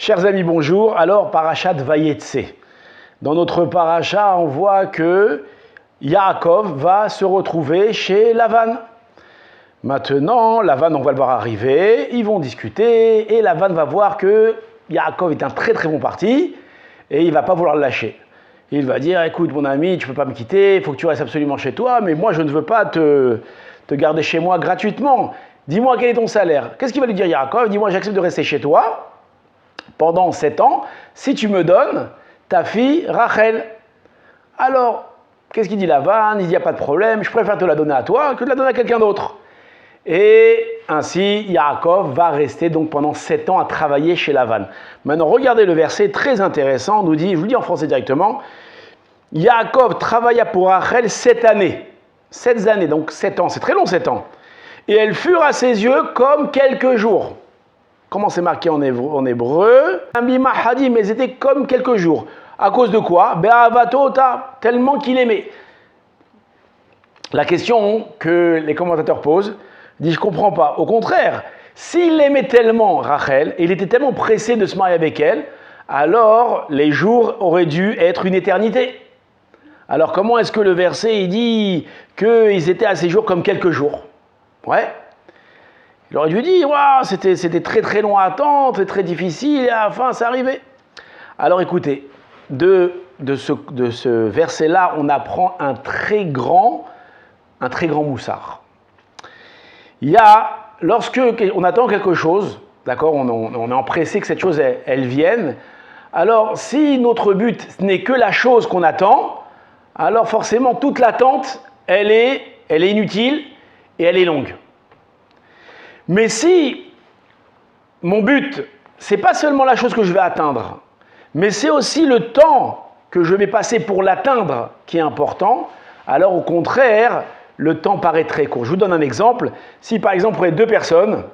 Chers amis, bonjour. Alors, parachat Vayetse. Dans notre paracha, on voit que Yaakov va se retrouver chez Lavan. Maintenant, Lavan, on va le voir arriver, ils vont discuter, et Lavan va voir que Yaakov est un très très bon parti, et il ne va pas vouloir le lâcher. Il va dire, écoute mon ami, tu ne peux pas me quitter, il faut que tu restes absolument chez toi, mais moi je ne veux pas te garder chez moi gratuitement. Dis-moi quel est ton salaire. Qu'est-ce qu'il va lui dire Yaakov? Dis-moi, j'accepte de rester chez toi pendant 7 ans, si tu me donnes ta fille Rachel. Alors, qu'est-ce qu'il dit Lavan? Il dit, il n'y a pas de problème, je préfère te la donner à toi que de la donner à quelqu'un d'autre. Et ainsi, Yaakov va rester donc pendant 7 ans à travailler chez Lavan. Maintenant, regardez le verset très intéressant, nous dit, je vous le dis en français directement, Yaakov travailla pour Rachel 7 années. 7 années, donc 7 ans, c'est très long 7 ans. Et elles furent à ses yeux comme quelques jours. Comment c'est marqué en hébreu? Mais c'était comme quelques jours. À cause de quoi? Be'avatota, tellement qu'il aimait. La question que les commentateurs posent, dit, je ne comprends pas. Au contraire, s'il aimait tellement Rachel, et il était tellement pressé de se marier avec elle, alors les jours auraient dû être une éternité. Alors comment est-ce que le verset il dit qu'ils étaient à ces jours comme quelques jours? Ouais. Il aurait dû dire, wow, c'était très très long à attendre, c'était très difficile, et à la fin, c'est arrivé. Alors écoutez, de ce verset-là, on apprend un très grand moussard. Il y a, lorsque on attend quelque chose, d'accord, on est empressé que cette chose, elle vienne, alors si notre but n'est que la chose qu'on attend, alors forcément toute l'attente, elle est inutile et elle est longue. Mais si mon but, c'est pas seulement la chose que je vais atteindre, mais c'est aussi le temps que je vais passer pour l'atteindre qui est important, alors au contraire, le temps paraît très court. Je vous donne un exemple. Si par exemple, vous avez 2 personnes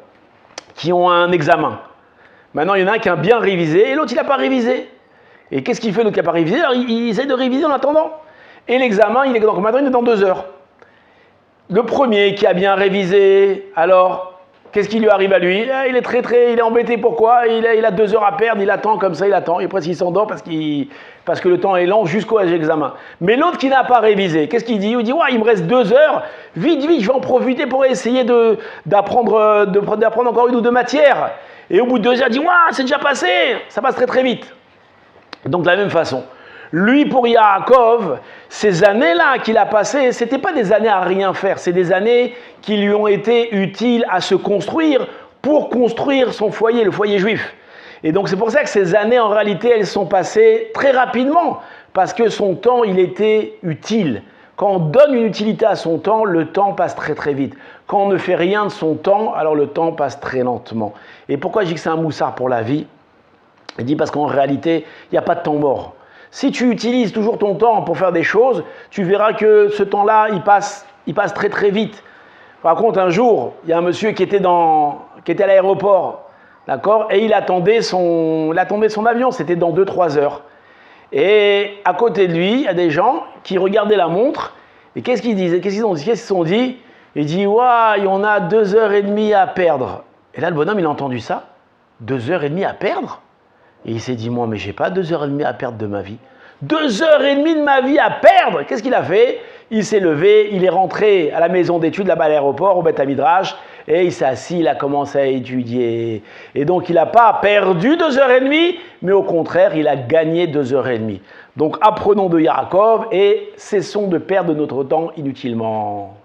qui ont un examen, maintenant il y en a un qui a bien révisé et l'autre il n'a pas révisé. Et qu'est-ce qu'il fait l'autre qui n'a pas révisé? Alors il essaie de réviser en attendant. Et l'examen, il est dans 2 heures. Le premier qui a bien révisé, alors qu'est-ce qui lui arrive à lui? Il est embêté. Pourquoi? Il a 2 heures à perdre, il attend comme ça, il attend. Et presque il s'endort parce que le temps est lent jusqu'au examen. Mais l'autre qui n'a pas révisé, qu'est-ce qu'il dit? Il dit, ouais, il me reste 2 heures, vite, je vais en profiter pour essayer d'apprendre encore 1 ou 2 matières. Et au bout de 2 heures, il dit, ouais, c'est déjà passé, ça passe très très vite. Donc de la même façon. Lui, pour Yaakov, ces années-là qu'il a passées, ce n'étaient pas des années à rien faire, c'est des années qui lui ont été utiles à se construire pour construire son foyer, le foyer juif. Et donc c'est pour ça que ces années, en réalité, elles sont passées très rapidement, parce que son temps, il était utile. Quand on donne une utilité à son temps, le temps passe très très vite. Quand on ne fait rien de son temps, alors le temps passe très lentement. Et pourquoi je dis que c'est un moussard pour la vie? Je dis parce qu'en réalité, il n'y a pas de temps mort. Si tu utilises toujours ton temps pour faire des choses, tu verras que ce temps-là, il passe très très vite. Par contre, un jour, il y a un monsieur qui était à l'aéroport, d'accord, et il attendait son avion, c'était dans 2-3 heures. Et à côté de lui, il y a des gens qui regardaient la montre, et qu'est-ce qu'ils disaient? Qu'est-ce qu'ils se sont dit? Ils disent, waouh, il y en a 2h30 à perdre. Et là, le bonhomme, il a entendu ça. 2h30 à perdre? Et il s'est dit, moi, mais j'ai pas 2h30 à perdre de ma vie. 2h30 de ma vie à perdre! Qu'est-ce qu'il a fait? Il s'est levé, il est rentré à la maison d'études, là-bas à l'aéroport, au Beth Midrash, et il s'est assis, il a commencé à étudier. Et donc, il n'a pas perdu 2h30, mais au contraire, il a gagné 2h30. Donc, apprenons de Yaakov et cessons de perdre notre temps inutilement.